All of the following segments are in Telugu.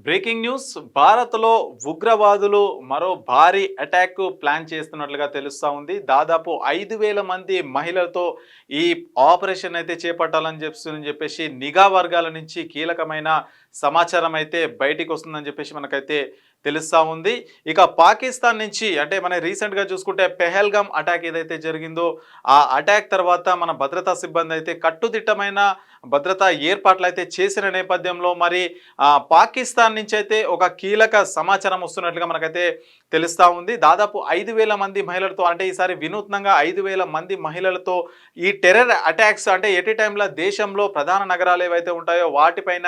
Breaking news. భారత్లో ఉగ్రవాదులు మరో భారీ అటాక్ ప్లాన్ చేస్తున్నట్లుగా తెలుస్తూ ఉంది. దాదాపు 5,000 మంది మహిళలతో ఈ ఆపరేషన్ అయితే చేపట్టాలని చెప్పేసి నిఘా వర్గాల నుంచి కీలకమైన సమాచారం అయితే బయటికి వస్తుందని చెప్పేసి మనకైతే తెలుస్తూ ఉంది. ఇక పాకిస్తాన్ నుంచి అంటే మన రీసెంట్గా చూసుకుంటే పెహల్గామ్ అటాక్ ఏదైతే జరిగిందో ఆ అటాక్ తర్వాత మన భద్రతా సిబ్బంది అయితే కట్టుదిట్టమైన భద్రతా ఏర్పాట్లు అయితే చేసిన నేపథ్యంలో మరి పాకిస్తాన్ నుంచి అయితే ఒక కీలక సమాచారం వస్తున్నట్లుగా మనకైతే తెలుస్తూ ఉంది. దాదాపు 5,000 మంది మహిళలతో అంటే ఈసారి వినూత్నంగా 5,000 మంది మహిళలతో ఈ టెర్రర్ అటాక్స్ అంటే ఎట్ ఏ టైంలో దేశంలో ప్రధాన నగరాలు ఏవైతే ఉంటాయో వాటిపైన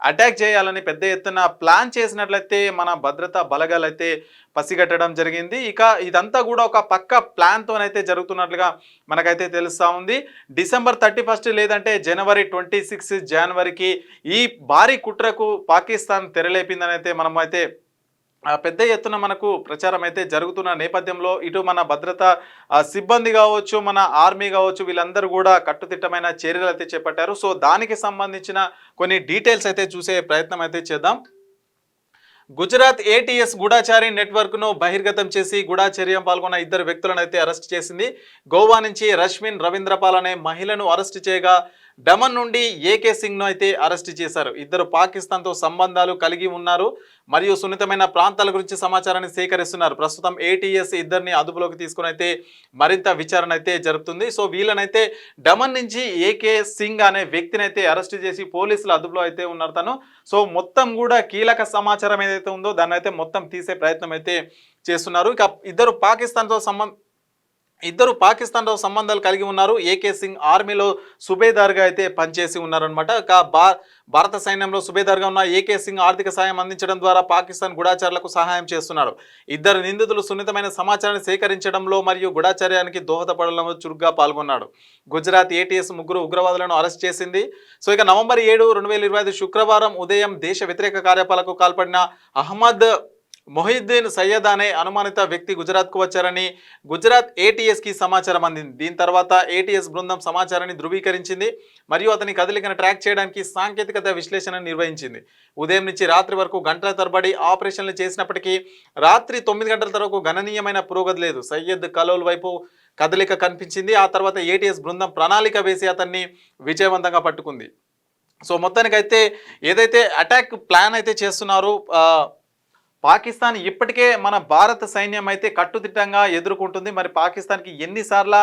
అటాక్ చేయాలని పెద్ద ఎత్తున ప్లాన్ చేసినట్లయితే మన భద్రతా బలగాలు అయితే పసిగట్టడం జరిగింది. ఇక ఇదంతా కూడా ఒక పక్క ప్లాన్తోనైతే జరుగుతున్నట్లుగా మనకైతే తెలుస్తూ ఉంది. డిసెంబర్ 31 లేదంటే జనవరి 26 జనవరికి ఈ భారీ కుట్రకు పాకిస్తాన్ తెరలేపిందని అయితే మనమైతే పెద్ద ఎత్తున మనకు ప్రచారం అయితే జరుగుతున్న నేపథ్యంలో ఇటు మన భద్రతా సిబ్బంది కావచ్చు, మన ఆర్మీ కావచ్చు, వీళ్ళందరూ కూడా కట్టుదిట్టమైన చర్యలు అయితే చేపట్టారు. సో దానికి సంబంధించిన కొన్ని డీటెయిల్స్ అయితే చూసే ప్రయత్నం అయితే చేద్దాం. గుజరాత్ ఏటీఎస్ గూఢాచారి నెట్వర్క్ను బహిర్గతం చేసి గూఢాచర్యం పాల్గొన్న 2 వ్యక్తులను అయితే అరెస్ట్ చేసింది. గోవా నుంచి రష్మిన్ రవీంద్రపాల్ అనే మహిళను అరెస్ట్ చేయగా డమన్ నుండి ఏకే సింగ్ను అయితే అరెస్ట్ చేశారు. ఇద్దరు పాకిస్తాన్తో సంబంధాలు కలిగి ఉన్నారు మరియు సున్నితమైన ప్రాంతాల గురించి సమాచారాన్ని సేకరిస్తున్నారు. ప్రస్తుతం ఏటీఎస్ ఇద్దరిని అదుపులోకి తీసుకుని అయితే మరింత విచారణ అయితే జరుపుతుంది. సో వీళ్ళనైతే డమన్ నుంచి ఏకే సింగ్ అనే వ్యక్తిని అయితే అరెస్ట్ చేసి పోలీసుల అదుపులో అయితే ఉన్నారు తను. సో మొత్తం కూడా కీలక సమాచారం ఏదైతే ఉందో దాన్ని అయితే మొత్తం తీసే ప్రయత్నం అయితే చేస్తున్నారు. ఇక ఇద్దరు పాకిస్తాన్తో సంబంధాలు కలిగి ఉన్నారు. ఏకే సింగ్ ఆర్మీలో సుబేదార్గా అయితే పనిచేసి ఉన్నారనమాట. భారత సైన్యంలో సుబేదార్గా ఉన్న ఏకే సింగ్ ఆర్థిక సాయం అందించడం ద్వారా పాకిస్తాన్ గూఢాచారులకు సహాయం చేస్తున్నారు. ఇద్దరు నిందితులు సున్నితమైన సమాచారాన్ని సేకరించడంలో మరియు గూఢాచర్యానికి దోహదపడడంలో చురుగ్గా పాల్గొన్నాడు. గుజరాత్ ఏటీఎస్ 3 ఉగ్రవాదులను అరెస్ట్ చేసింది. సో ఇక నవంబర్ 7, 2025 శుక్రవారం ఉదయం దేశ వ్యతిరేక కార్యకలాపాలకు పాల్పడిన అహ్మద్ మొహిద్దీన్ సయ్యద్ అనే అనుమానిత వ్యక్తి గుజరాత్కు వచ్చారని గుజరాత్ ఏటీఎస్కి సమాచారం అందింది. దీని తర్వాత ఏటీఎస్ బృందం సమాచారాన్ని ధృవీకరించింది మరియు అతని కదలికను ట్రాక్ చేయడానికి సాంకేతికత విశ్లేషణ నిర్వహించింది. ఉదయం నుంచి రాత్రి వరకు గంటల తరబడి ఆపరేషన్లు చేసినప్పటికీ రాత్రి 9 గంటల వరకు గణనీయమైన పురోగతి లేదు. సయ్యద్ కలోల్ వైపు కదలిక కనిపించింది. ఆ తర్వాత ఏటీఎస్ బృందం ప్రణాళిక వేసి అతన్ని విజయవంతంగా పట్టుకుంది. సో మొత్తానికైతే ఏదైతే అటాక్ ప్లాన్ అయితే చేస్తున్నారో పాకిస్తాన్ ఇప్పటికే మన భారత సైన్యం అయితే కట్టుదిట్టంగా ఎదుర్కొంటుంది. మరి పాకిస్తాన్కి ఎన్నిసార్లు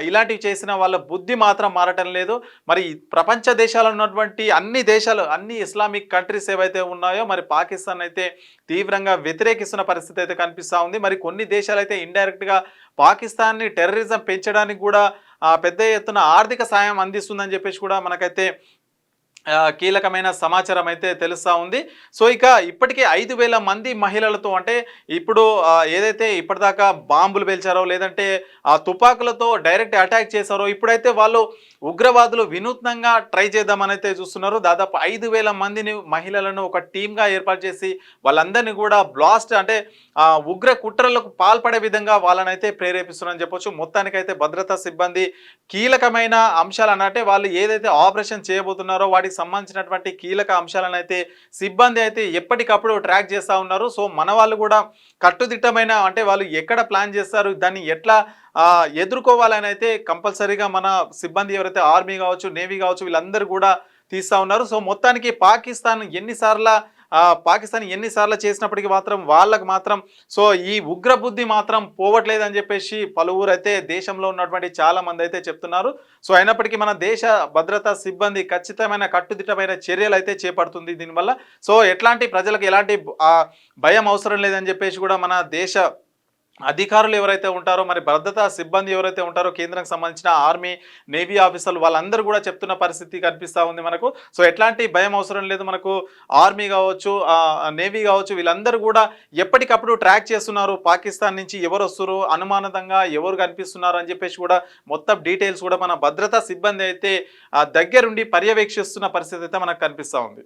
ఇలాంటివి చేసిన వాళ్ళ బుద్ధి మాత్రం మారటం లేదు. మరి ప్రపంచ దేశాలు ఉన్నటువంటి అన్ని ఇస్లామిక్ కంట్రీస్ ఏవైతే ఉన్నాయో మరి పాకిస్తాన్ అయితే తీవ్రంగా వ్యతిరేకిస్తున్న పరిస్థితి అయితే కనిపిస్తూ ఉంది. మరి కొన్ని దేశాలు అయితే ఇండైరెక్ట్గా పాకిస్తాన్ని టెర్రరిజం పెంచడానికి కూడా పెద్ద ఎత్తున ఆర్థిక సాయం అందిస్తుందని చెప్పేసి కూడా మనకైతే కీలకమైన సమాచారం అయితే తెలుస్తూ ఉంది. సో ఇక ఇప్పటికే 5,000 మంది మహిళలతో అంటే ఇప్పుడు ఏదైతే ఇప్పటిదాకా బాంబులు పేల్చారో లేదంటే తుపాకులతో డైరెక్ట్ అటాక్ చేశారో ఇప్పుడైతే వాళ్ళు ఉగ్రవాదులు వినూత్నంగా ట్రై చేద్దామని అయితే చూస్తున్నారు. దాదాపు 5,000 మందిని మహిళలను ఒక టీమ్గా ఏర్పాటు చేసి వాళ్ళందరినీ కూడా బ్లాస్ట్ అంటే ఉగ్ర కుట్రలకు పాల్పడే విధంగా వాళ్ళనైతే ప్రేరేపిస్తున్నారని చెప్పొచ్చు. మొత్తానికైతే భద్రతా సిబ్బంది కీలకమైన అంశాలు అన్నట్టే వాళ్ళు ఏదైతే ఆపరేషన్ చేయబోతున్నారో వాటికి సంబంధించినటువంటి కీలక అంశాలను అయితే సిబ్బంది అయితే ఎప్పటికప్పుడు ట్రాక్ చేస్తూ ఉన్నారు. సో మన వాళ్ళు కూడా కట్టుదిట్టమైన అంటే వాళ్ళు ఎక్కడ ప్లాన్ చేస్తారు దాన్ని ఎట్లా ఎదుర్కోవాలని అయితే కంపల్సరీగా మన సిబ్బంది ఎవరైతే ఆర్మీ కావచ్చు, నేవీ కావచ్చు వీళ్ళందరూ కూడా తీస్తూ ఉన్నారు. సో మొత్తానికి పాకిస్తాన్ ఎన్నిసార్లు చేసినప్పటికీ మాత్రం వాళ్ళకు మాత్రం సో ఈ ఉగ్ర బుద్ధి మాత్రం పోవట్లేదని చెప్పేసి పలువురు అయితే దేశంలో ఉన్నటువంటి చాలా మంది అయితే చెప్తున్నారు. సో అయినప్పటికీ మన దేశ భద్రతా సిబ్బంది ఖచ్చితమైన కట్టుదిట్టమైన చర్యలు అయితే చేపడుతుంది దీనివల్ల. సో ప్రజలకు ఎలాంటి భయం అవసరం లేదని చెప్పేసి కూడా మన దేశ అధికారులు ఎవరైతే ఉంటారో మరి భద్రతా సిబ్బంది ఎవరైతే ఉంటారో కేంద్రానికి సంబంధించిన ఆర్మీ, నేవీ ఆఫీసర్లు వాళ్ళందరూ కూడా చెప్తున్న పరిస్థితి కనిపిస్తూ ఉంది మనకు. సో ఎట్లాంటి భయం అవసరం లేదు. మనకు ఆర్మీ కావచ్చు, నేవీ కావచ్చు వీళ్ళందరూ కూడా ఎప్పటికప్పుడు ట్రాక్ చేస్తున్నారు. పాకిస్తాన్ నుంచి ఎవరు వస్తున్నారు, అనుమానంగా ఎవరు కనిపిస్తున్నారు అని చెప్పేసి కూడా మొత్తం డీటెయిల్స్ కూడా మన భద్రతా సిబ్బంది అయితే దగ్గరుండి పర్యవేక్షిస్తున్న పరిస్థితి అయితే మనకు కనిపిస్తూ ఉంది.